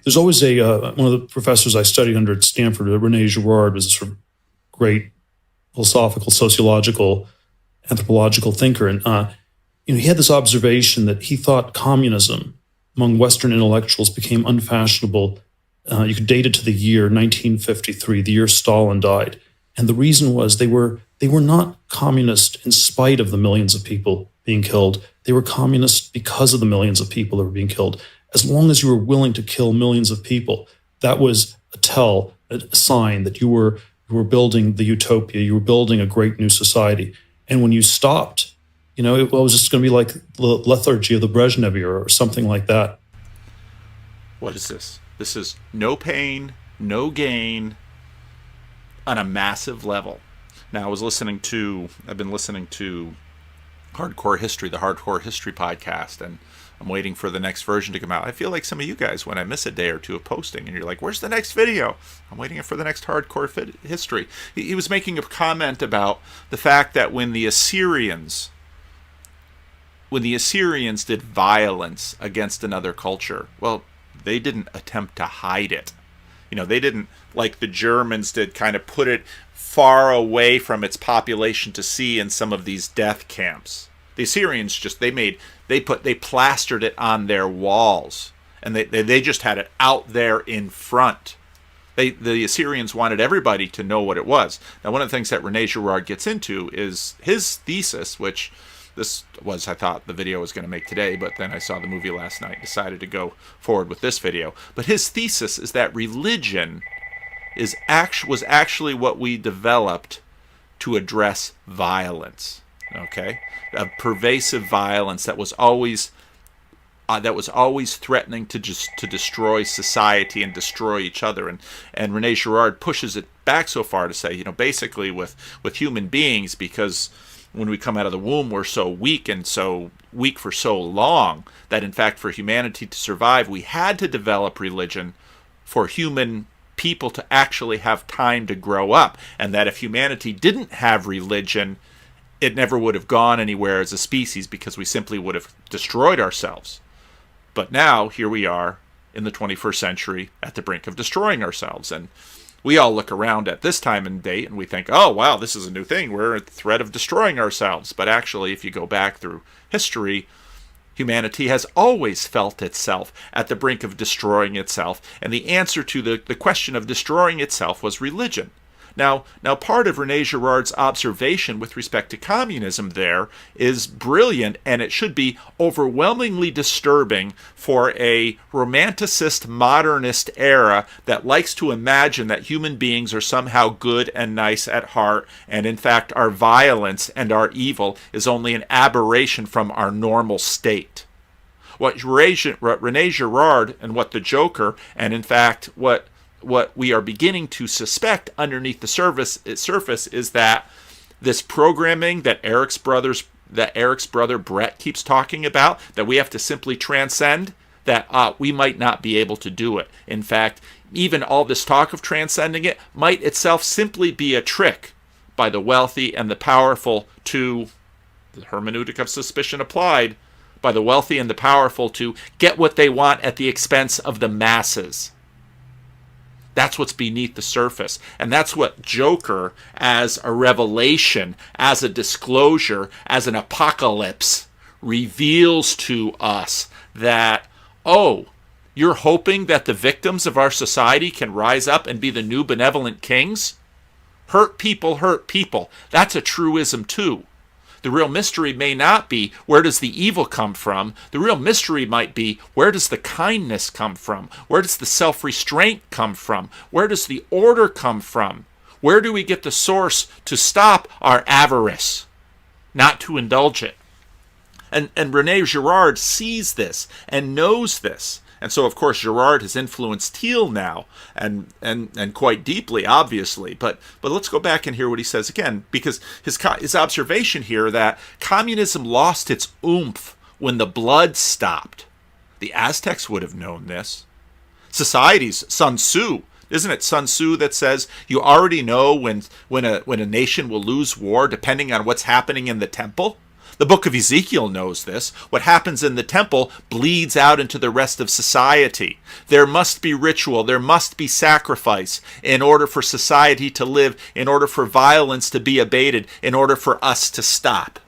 There's always a one of the professors I studied under at Stanford, Rene Girard, was a sort of great philosophical, sociological, anthropological thinker, and he had this observation that he thought communism among Western intellectuals became unfashionable. You could date it to the year 1953, the year Stalin died, and the reason was they were not communist in spite of the millions of people being killed. They were communist because of the millions of people that were being killed. As long as you were willing to kill millions of people, that was a sign that you were building the utopia, you were building a great new society. And when you stopped, it was just going to be like the lethargy of the Brezhnev era or something like that. What is this? This is no pain, no gain on a massive level. Now, I've been listening to Hardcore History, the Hardcore History podcast, and I'm waiting for the next version to come out. I feel like some of you guys, when I miss a day or two of posting, and you're like, where's the next video? I'm waiting for the next Hardcore History. He was making a comment about the fact that when the Assyrians did violence against another culture, well, they didn't attempt to hide it. They didn't, like the Germans did, kind of put it far away from its population to see in some of these death camps. The Assyrians they plastered it on their walls, and they just had it out there in front. The Assyrians wanted everybody to know what it was. Now, one of the things that Rene Girard gets into is his thesis, which this was, I thought the video was going to make today, but then I saw the movie last night and decided to go forward with this video. But his thesis is that religion was actually what we developed to address violence. Okay, a pervasive violence that was always threatening to destroy society and destroy each other. And Rene Girard pushes it back so far to say, basically with human beings, because when we come out of the womb, we're so weak for so long that, in fact, for humanity to survive, we had to develop religion for human people to actually have time to grow up. And that if humanity didn't have religion, it never would have gone anywhere as a species, because we simply would have destroyed ourselves. But now, here we are in the 21st century at the brink of destroying ourselves. And we all look around at this time and date and we think, oh, wow, this is a new thing. We're at the threat of destroying ourselves. But actually, if you go back through history, humanity has always felt itself at the brink of destroying itself. And the answer to the question of destroying itself was religion. Now, part of Rene Girard's observation with respect to communism there is brilliant, and it should be overwhelmingly disturbing for a romanticist modernist era that likes to imagine that human beings are somehow good and nice at heart, and in fact our violence and our evil is only an aberration from our normal state. What Rene Girard and what the Joker, and in fact what we are beginning to suspect underneath the surface is that this programming that Eric's brother Brett keeps talking about, that we have to simply transcend, that we might not be able to do it. In fact, even all this talk of transcending it might itself simply be a trick by the wealthy and the powerful to, the hermeneutic of suspicion applied, by the wealthy and the powerful to get what they want at the expense of the masses. That's what's beneath the surface. And that's what Joker, as a revelation, as a disclosure, as an apocalypse, reveals to us that, oh, you're hoping that the victims of our society can rise up and be the new benevolent kings? Hurt people hurt people. That's a truism too. The real mystery may not be, where does the evil come from? The real mystery might be, where does the kindness come from? Where does the self-restraint come from? Where does the order come from? Where do we get the source to stop our avarice, not to indulge it? And Rene Girard sees this and knows this. And so, of course, Girard has influenced Thiel now, and quite deeply, obviously. But let's go back and hear what he says again, because his observation here that communism lost its oomph when the blood stopped. The Aztecs would have known this. Societies, Sun Tzu, isn't it Sun Tzu that says you already know when a nation will lose war depending on what's happening in the temple? The book of Ezekiel knows this. What happens in the temple bleeds out into the rest of society. There must be ritual, there must be sacrifice in order for society to live, in order for violence to be abated, in order for us to stop.